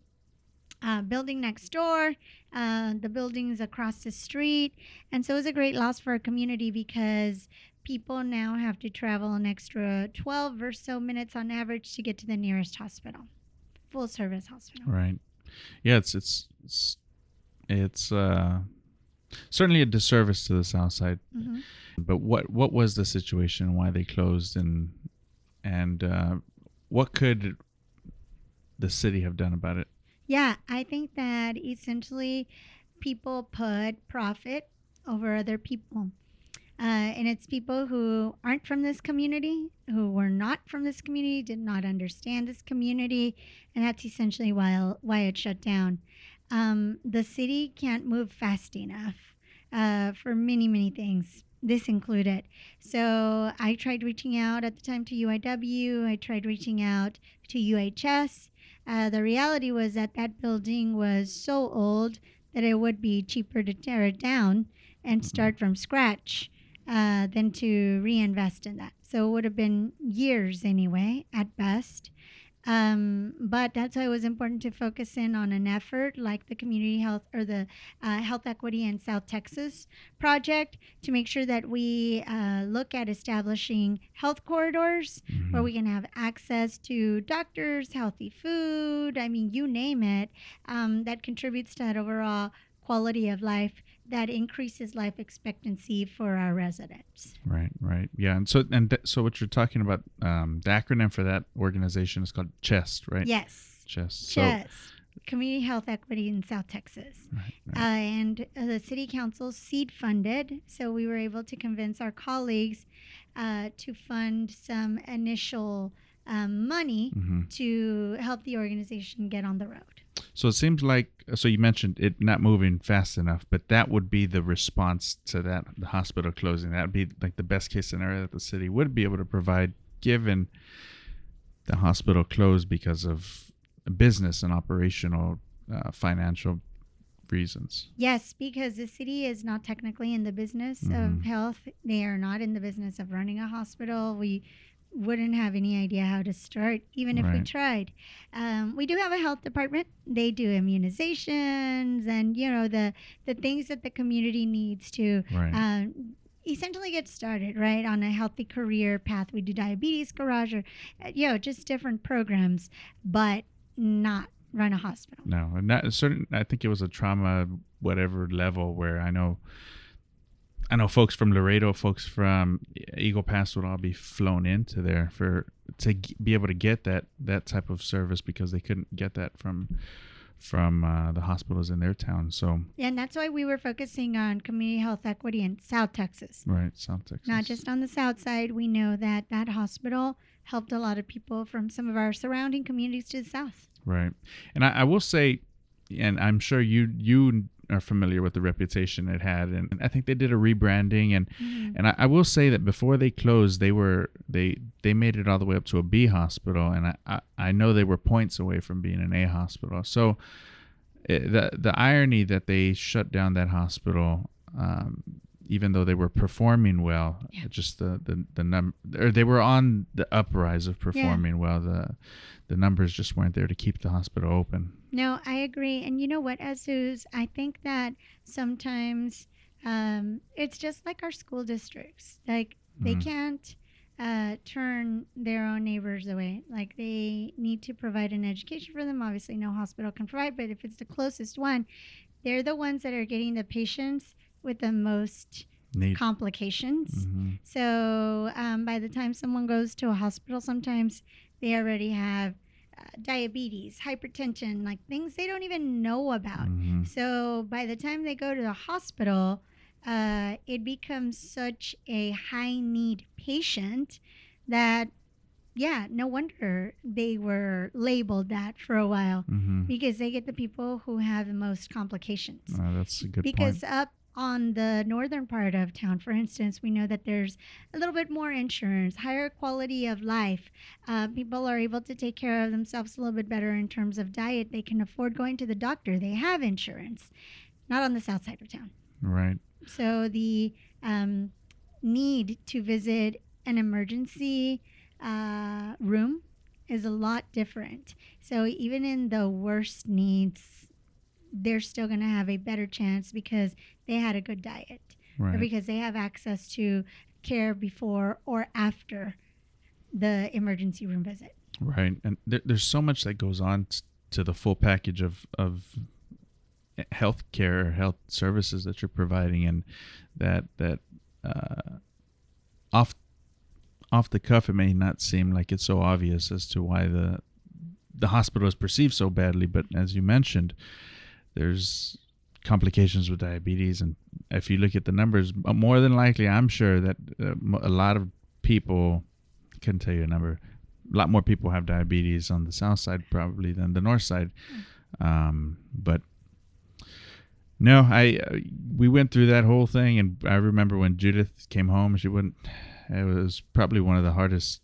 building next door, the buildings across the street. And so it was a great loss for our community because people now have to travel an extra 12 or so minutes on average to get to the nearest hospital, full service hospital. Right. Yeah, it's certainly a disservice to the South Side. But what was the situation? Why they closed, and what could the city have done about it? Yeah, I think that essentially people put profit over other people. And it's people who aren't from this community, who were not from this community, did not understand this community, and that's essentially why it shut down. The city can't move fast enough for many, many things, this included. So I tried reaching out at the time to UIW. I tried reaching out to UHS. The reality was that building was so old that it would be cheaper to tear it down and start from scratch than to reinvest in that. So it would have been years anyway, at best. But that's why it was important to focus in on an effort like the community health or the health equity in South Texas project to make sure that we look at establishing health corridors where we can have access to doctors, healthy food, I mean, you name it, that contributes to that overall quality of life that increases life expectancy for our residents. Right. Yeah. And so what you're talking about, the acronym for that organization is called CHEST, right? Yes. CHEST. CHEST. community health equity in South Texas. And the city council seed funded, so we were able to convince our colleagues to fund some initial money to help the organization get on the road. So it seems like, so you mentioned it not moving fast enough, but that would be the response to that, the hospital closing. That would be like the best case scenario that the city would be able to provide, given the hospital closed because of business and operational financial reasons. Yes, because the city is not technically in the business of health. They are not in the business of running a hospital. We wouldn't have any idea how to start, even if we tried. We do have a health department. They do immunizations and, you know, the things that the community needs to essentially get started, right, on a healthy career path. We do diabetes garage or, you know, just different programs, but not run a hospital. No, and not certain. I think it was a trauma, whatever level, where I know folks from Laredo, folks from Eagle Pass would all be flown into there to be able to get that type of service because they couldn't get that from the hospitals in their town. So yeah, and that's why we were focusing on community health equity in South Texas. Right, South Texas. Not just on the south side. We know that hospital helped a lot of people from some of our surrounding communities to the south. Right. And I will say, and I'm sure you are familiar with the reputation it had, and I think they did a rebranding, and I will say that before they closed, they made it all the way up to a B hospital, and I know they were points away from being an A hospital. So the irony that they shut down that hospital, even though they were performing well, just the number, or they were on the uprise of performing well, the numbers just weren't there to keep the hospital open. No, I agree. And you know what, Jesus, I think that sometimes it's just like our school districts. Like they can't turn their own neighbors away. Like they need to provide an education for them. Obviously, no hospital can provide, but if it's the closest one, they're the ones that are getting the patients with the most complications. So by the time someone goes to a hospital, sometimes they already have diabetes, hypertension, like things they don't even know about. So by the time they go to the hospital, it becomes such a high need patient that, no wonder they were labeled that for a while, because they get the people who have the most complications. That's a good point. Because up on the northern part of town, for instance, we know that there's a little bit more insurance, higher quality of life. People are able to take care of themselves a little bit better in terms of diet. They can afford going to the doctor. They have insurance. Not on the south side of town. Right. So the need to visit an emergency room is a lot different. So even in the worst needs, they're still going to have a better chance because they had a good diet, or because they have access to care before or after the emergency room visit. Right. And there's so much that goes on to the full package of health care or health services that you're providing, and that off the cuff, it may not seem like it's so obvious as to why the hospital is perceived so badly, but as you mentioned, there's complications with diabetes, and if you look at the numbers, more than likely, I'm sure that a lot of people, couldn't tell you a number, a lot more people have diabetes on the south side probably than the north side. But no, we went through that whole thing, and I remember when Judith came home, it was probably one of the hardest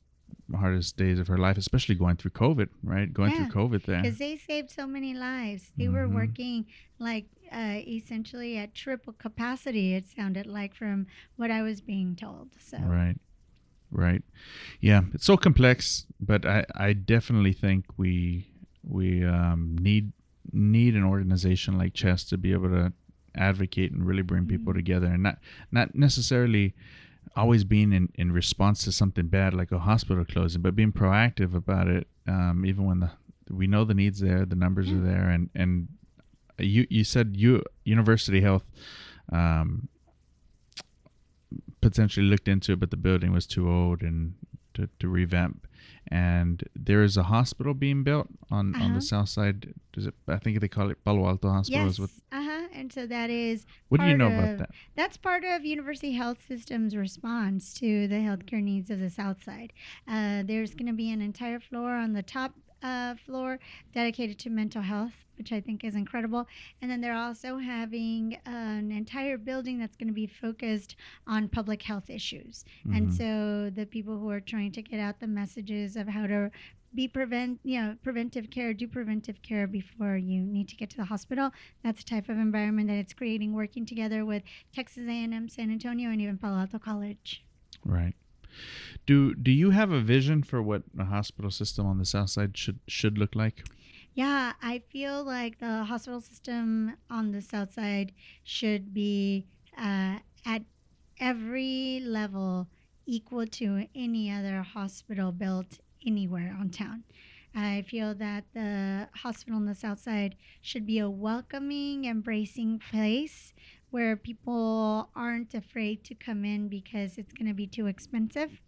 days of her life, especially going through COVID, right? Through COVID there. Because they saved so many lives. They were working like essentially at triple capacity, it sounded like, from what I was being told. So Right. Yeah, it's so complex, but I definitely think we need an organization like CHEST to be able to advocate and really bring people together, and not necessarily always being in response to something bad like a hospital closing, but being proactive about it, even when we know the needs there, the numbers are there, and you said University Health potentially looked into it, but the building was too old and to revamp. and there is a hospital being built on Uh-huh. the south side. I think they call it Palo Alto Hospital. Yes. Is what And so that is What do you part know about of- that? That's part of University Health System's response to the healthcare needs of the South Side. There's going to be an entire floor on the top floor dedicated to mental health, which I think is incredible. And then they're also having an entire building that's going to be focused on public health issues. And so the people who are trying to get out the messages of how to preventive care, do preventive care before you need to get to the hospital. That's the type of environment that it's creating, working together with Texas A&M, San Antonio, and even Palo Alto College. Right. Do you have a vision for what a hospital system on the south side should look like? Yeah, I feel like the hospital system on the south side should be at every level equal to any other hospital built anywhere on town. I feel that the hospital on the south side should be a welcoming, embracing place where people aren't afraid to come in because it's going to be too expensive,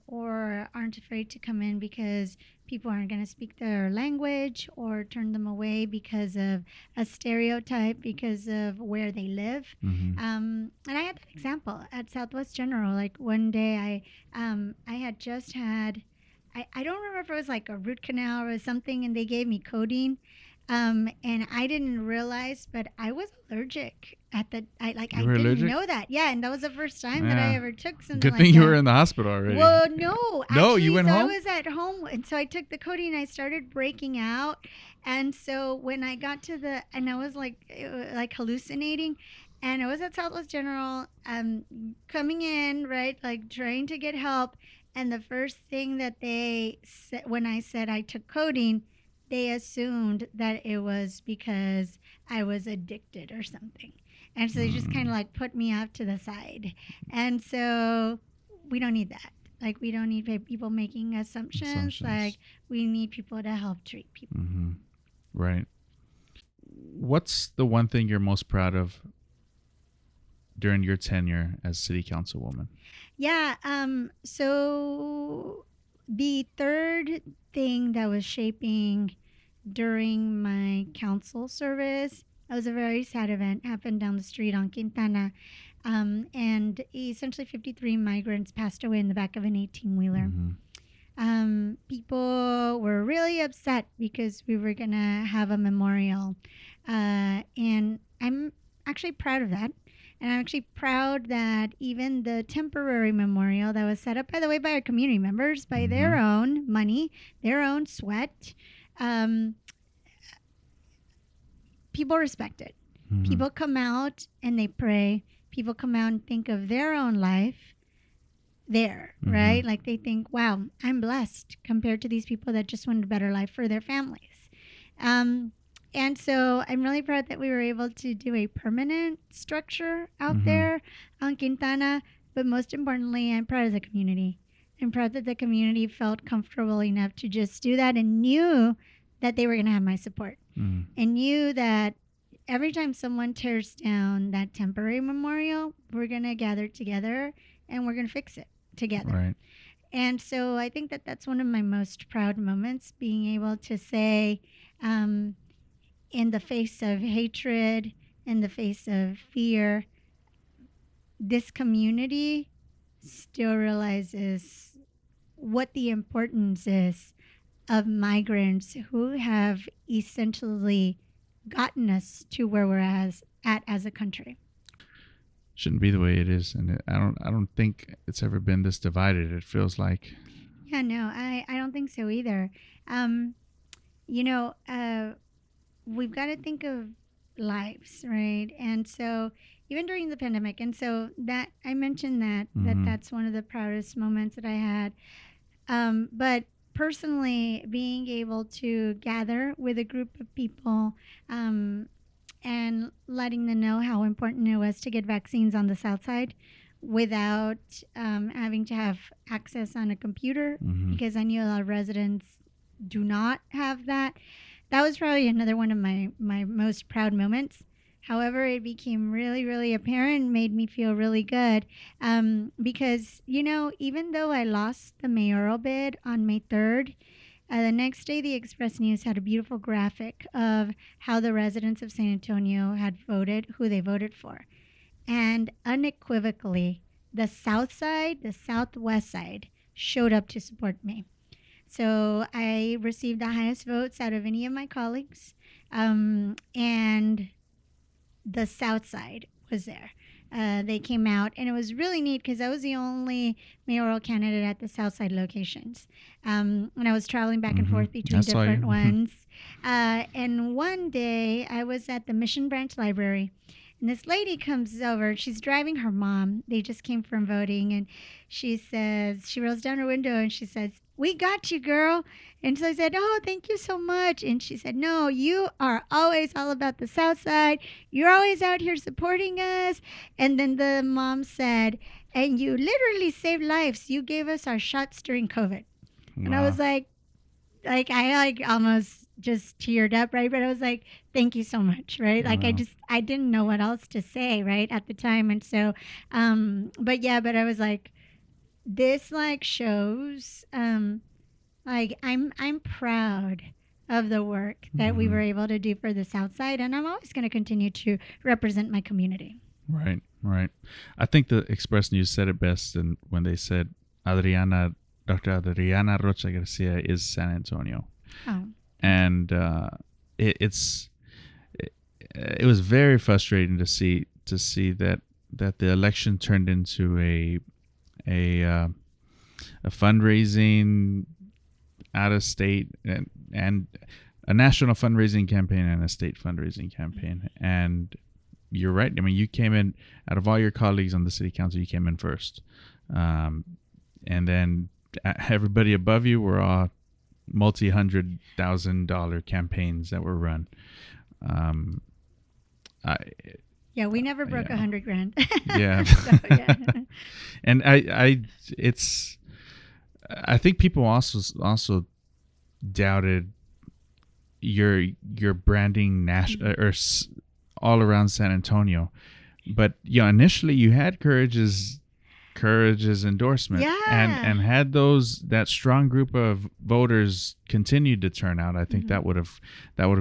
or aren't afraid to come in because people aren't going to speak their language, or turn them away because of a stereotype because of where they live. And I had that example at Southwest General. Like one day I had just had, I don't remember if it was like a root canal or something, and they gave me codeine. And I didn't realize, but I was allergic at the. I didn't allergic? know that. Yeah, and that was the first time that I Yeah. ever took something Good like thing that. you were in the hospital already. Well, no. No, you actually, went so home? I was at home, and so I took the codeine. I started breaking out, and so when I got to and I was like hallucinating, and I was at Southwest General, coming in, right, like trying to get help, and the first thing that they said when I said I took codeine, they assumed that it was because I was addicted or something. And so they just kind of like put me off to the side. And so we don't need that. Like, we don't need people making assumptions. Like, we need people to help treat people. Right. What's the one thing you're most proud of during your tenure as city councilwoman? Yeah. So the third thing that was shaping during my council service, it was a very sad event, happened down the street on Quintana. And essentially 53 migrants passed away in the back of an 18-wheeler. People were really upset because we were going to have a memorial. And I'm actually proud of that. And I'm actually proud that even the temporary memorial that was set up, by the way, by our community members, by their own money, their own sweat, people respect it. People come out and they pray. People come out and think of their own life there, right? Like, they think, wow, I'm blessed compared to these people that just want a better life for their families. And so I'm really proud that we were able to do a permanent structure out there on Quintana. But most importantly, I'm proud of the community. I'm proud that the community felt comfortable enough to just do that and knew that they were going to have my support. And knew that every time someone tears down that temporary memorial, we're going to gather together and we're going to fix it together. Right. And so I think that that's one of my most proud moments, being able to say, in the face of hatred, in the face of fear, this community still realizes what the importance is of migrants who have essentially gotten us to where we're at as a country. Shouldn't be the way it is, and I don't think it's ever been this divided. It feels like. Yeah, no, I don't think so either. We've got to think of lives, right? And so even during the pandemic, and so that I mentioned that's one of the proudest moments that I had. But personally, being able to gather with a group of people and letting them know how important it was to get vaccines on the south side without having to have access on a computer, because I knew a lot of residents do not have that. That was probably another one of my most proud moments. However, it became really, really apparent, made me feel really good because, even though I lost the mayoral bid on May 3rd, the next day, the Express News had a beautiful graphic of how the residents of San Antonio had voted, who they voted for. And unequivocally, the South Side, the Southwest Side showed up to support me. So I received the highest votes out of any of my colleagues. And the South Side was there. They came out, and it was really neat because I was the only mayoral candidate at the South Side locations. And I was traveling back and forth between different ones. And one day I was at the Mission Branch Library, and this lady comes over. She's driving her mom. They just came from voting, and she rolls down her window and she says, "We got you, girl." And so I said, "Oh, thank you so much." And she said, "No, you are always all about the South Side. You're always out here supporting us." And then the mom said, "And you literally saved lives. You gave us our shots during COVID." Wow. And I was like I almost just teared up, right? But I was like, "Thank you so much," right? Like wow. I didn't know what else to say, right, at the time. And so, but I was like, this shows, I'm proud of the work that we were able to do for the South Side, and I'm always going to continue to represent my community. Right. I think the Express News said it best when they said Dr. Adriana Rocha Garcia is San Antonio. Oh. And it was very frustrating to see that the election turned into a fundraising out of state and a national fundraising campaign and a state fundraising campaign. And you're right. I mean, you came in, out of all your colleagues on the city council, you came in first. And then everybody above you were all multi-$100,000 campaigns that were run. We never broke $100,000. Yeah. So, yeah. And I think people also doubted your branding or all around San Antonio, but initially you had Courage's endorsement, and had that strong group of voters continued to turn out, I think that would have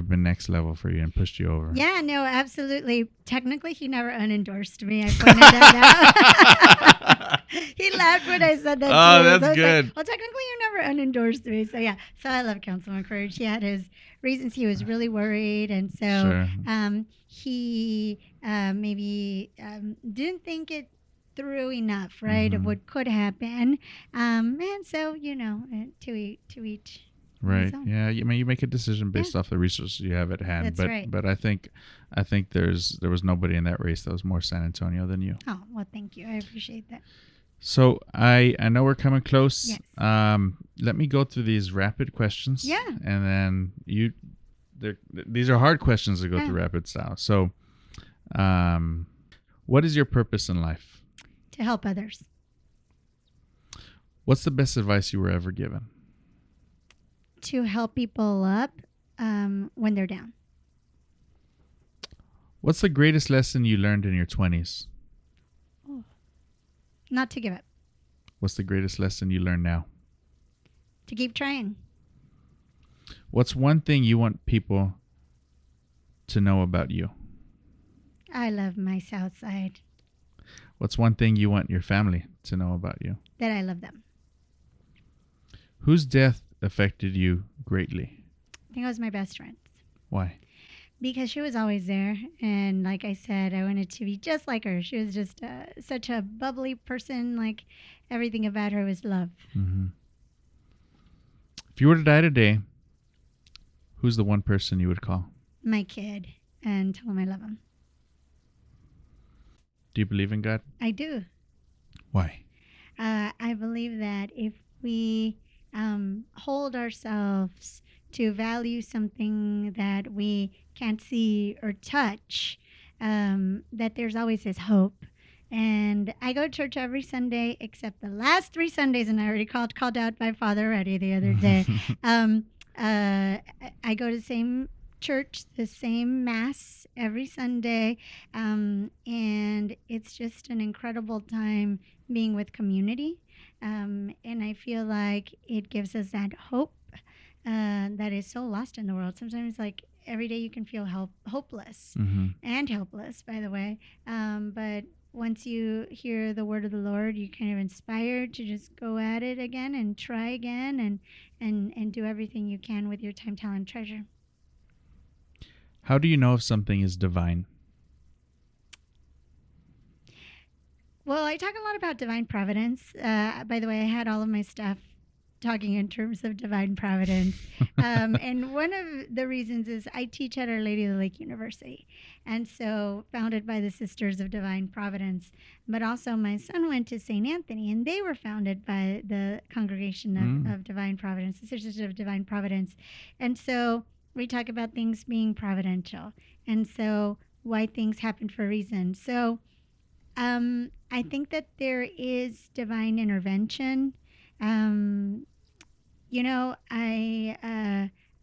been next level for you and pushed you over. Yeah, no, absolutely. Technically, he never unendorsed me. I pointed that out. He laughed when I said that. Oh, too. that's good. Well, technically, you never unendorsed me. So yeah, so I love Councilman Courage. He had his reasons. He was really worried, and so he maybe didn't think it through enough, right, of what could happen, and so to each. Right. Yeah. You make a decision based off the resources you have at hand. That's right. But I think there was nobody in that race that was more San Antonio than you. Oh well, thank you. I appreciate that. So I know we're coming close. Yes. Let me go through these rapid questions. Yeah. And then these are hard questions to go through rapid style. So, what is your purpose in life? To help others. What's the best advice you were ever given? To help people up when they're down. What's the greatest lesson you learned in your 20s? Oh. Not to give up. What's the greatest lesson you learn now? To keep trying. What's one thing you want people to know about you? I love my South Side. What's one thing you want your family to know about you? That I love them. Whose death affected you greatly? I think it was my best friend. Why? Because she was always there. And like I said, I wanted to be just like her. She was just such a bubbly person. Like everything about her was love. Mm-hmm. If you were to die today, who's the one person you would call? My kid. And tell him I love him. Do you believe in God? I do. Why? I believe that if we hold ourselves to value something that we can't see or touch, that there's always this hope. And I go to church every Sunday except the last 3 Sundays, and I already called out my father already the other day. I go to the same church, the same mass every Sunday, and it's just an incredible time being with community. And I feel like it gives us that hope that is so lost in the world. Sometimes, like every day, you can feel hopeless and helpless, by the way. But once you hear the word of the Lord, you're kind of inspired to just go at it again and try again and do everything you can with your time, talent, treasure. How do you know if something is divine? Well, I talk a lot about divine providence. By the way, I had all of my stuff talking in terms of divine providence. And one of the reasons is I teach at Our Lady of the Lake University. And so founded by the Sisters of Divine Providence. But also my son went to St. Anthony, and they were founded by the Congregation of Divine Providence, the Sisters of Divine Providence. And so we talk about things being providential. And so why things happen for a reason. So I think that there is divine intervention.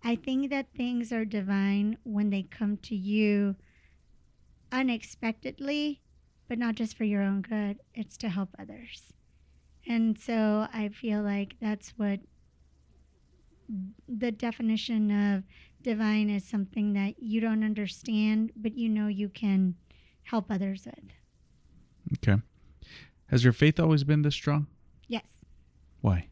I think that things are divine when they come to you unexpectedly, but not just for your own good. It's to help others. And so I feel like that's what the definition of divine is, something that you don't understand, but you know you can help others with. Okay. Has your faith always been this strong? Yes. Why?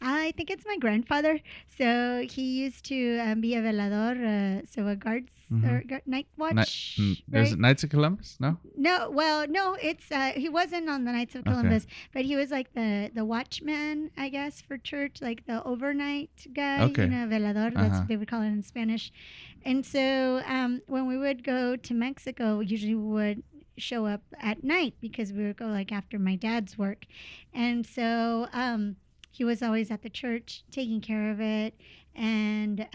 I think it's my grandfather. So he used to be a velador, so a guards or night watch. There's right? Knights of Columbus? No? No, it's he wasn't on the Knights of Columbus, but he was like the watchman, I guess, for church, like the overnight guy, velador, that's what they would call it in Spanish. And so when we would go to Mexico, usually we would show up at night because we would go like after my dad's work. And so he was always at the church taking care of it. And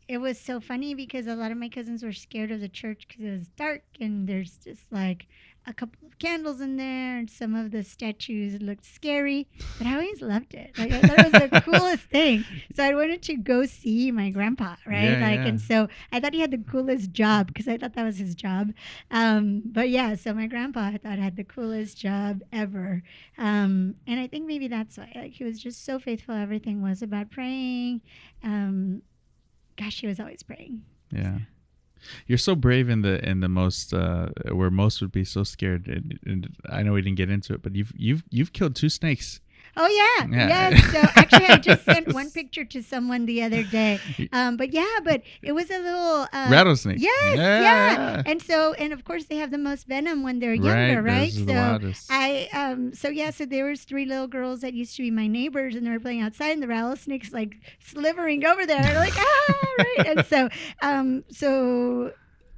it was so funny because a lot of my cousins were scared of the church because it was dark and there's just like a couple of candles in there and some of the statues looked scary, but I always loved it. Like I thought it was the coolest thing. So I wanted to go see my grandpa, right? And so I thought he had the coolest job because I thought that was his job. But yeah, so my grandpa I thought had the coolest job ever. And I think maybe that's why, like, he was just so faithful. Everything was about praying. Gosh, he was always praying. Yeah. You're so brave in the most where most would be so scared. And I know we didn't get into it, but you've killed 2 snakes. Oh yeah. Yes. So actually, I just sent one picture to someone the other day. But it was a little rattlesnake. Yes. Yeah. And of course they have the most venom when they're younger, right? So so there was 3 little girls that used to be my neighbors, and they were playing outside, and the rattlesnake's like slithering over there, and like right. And so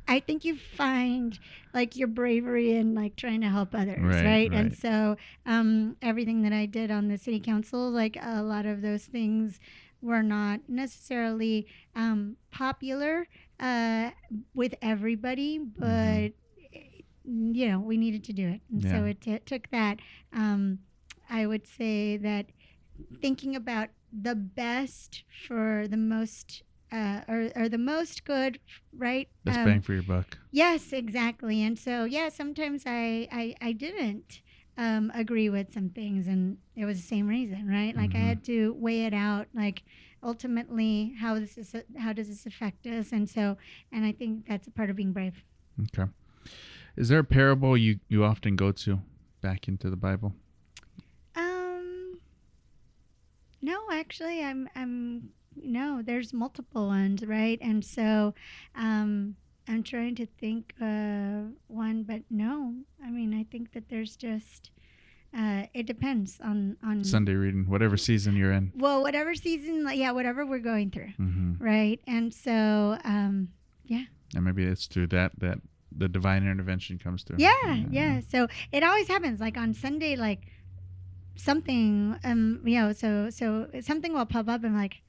I think you find like your bravery in like trying to help others, right? And so everything that I did on the city council, like a lot of those things were not necessarily popular with everybody, but we needed to do it. And so it took that. I would say that thinking about the best for the most or the most good, right? Best bang for your buck. Yes, exactly. And so, sometimes I didn't agree with some things, and it was the same reason, right? Like I had to weigh it out, like ultimately how does this affect us? And I think that's a part of being brave. Okay. Is there a parable you often go to back into the Bible? No, actually, no, there's multiple ones, right? And so I'm trying to think of one, but no. I mean, I think that there's just it depends on Sunday reading, whatever season you're in. Well, whatever season, whatever we're going through, right? And so, And maybe it's through that the divine intervention comes through. Yeah. So it always happens, like on Sunday, like something, so something will pop up and I'm like,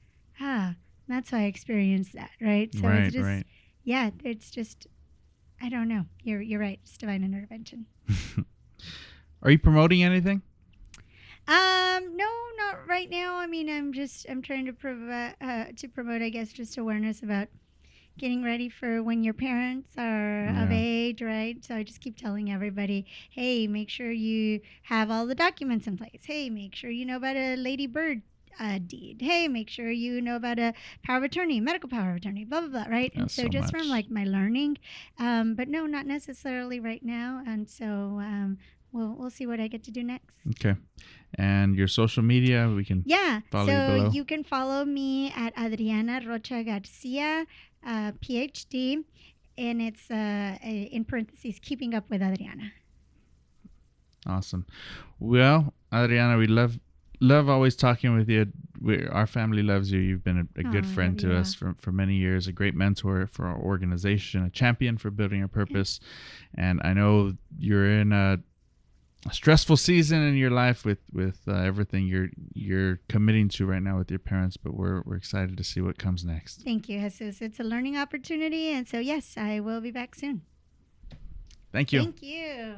that's why I experienced that, right? So it's just, it's just, I don't know. You're right. It's divine intervention. Are you promoting anything? No, not right now. I mean, I'm trying to promote, I guess, just awareness about, getting ready for when your parents are of age, right? So I just keep telling everybody, hey, make sure you have all the documents in place. Hey, make sure you know about a Lady Bird deed. Hey, make sure you know about a power of attorney, medical power of attorney, blah, blah, blah, right? And That's so so just much. from like my learning, but no, not necessarily right now. And so we'll see what I get to do next. Okay. And your social media, we can follow you So below. you can follow me at Adriana Rocha Garcia PhD, and it's in parentheses, keeping up with Adriana. Awesome. Well, Adriana, we love always talking with you. Our family loves you. You've been a good friend to us for many years, a great mentor for our organization, a champion for building a purpose. And I know you're in a stressful season in your life with everything you're committing to right now with your parents, but we're excited to see what comes next. Thank you, Jesus. It's a learning opportunity, and so yes, I will be back soon. Thank you. Thank you.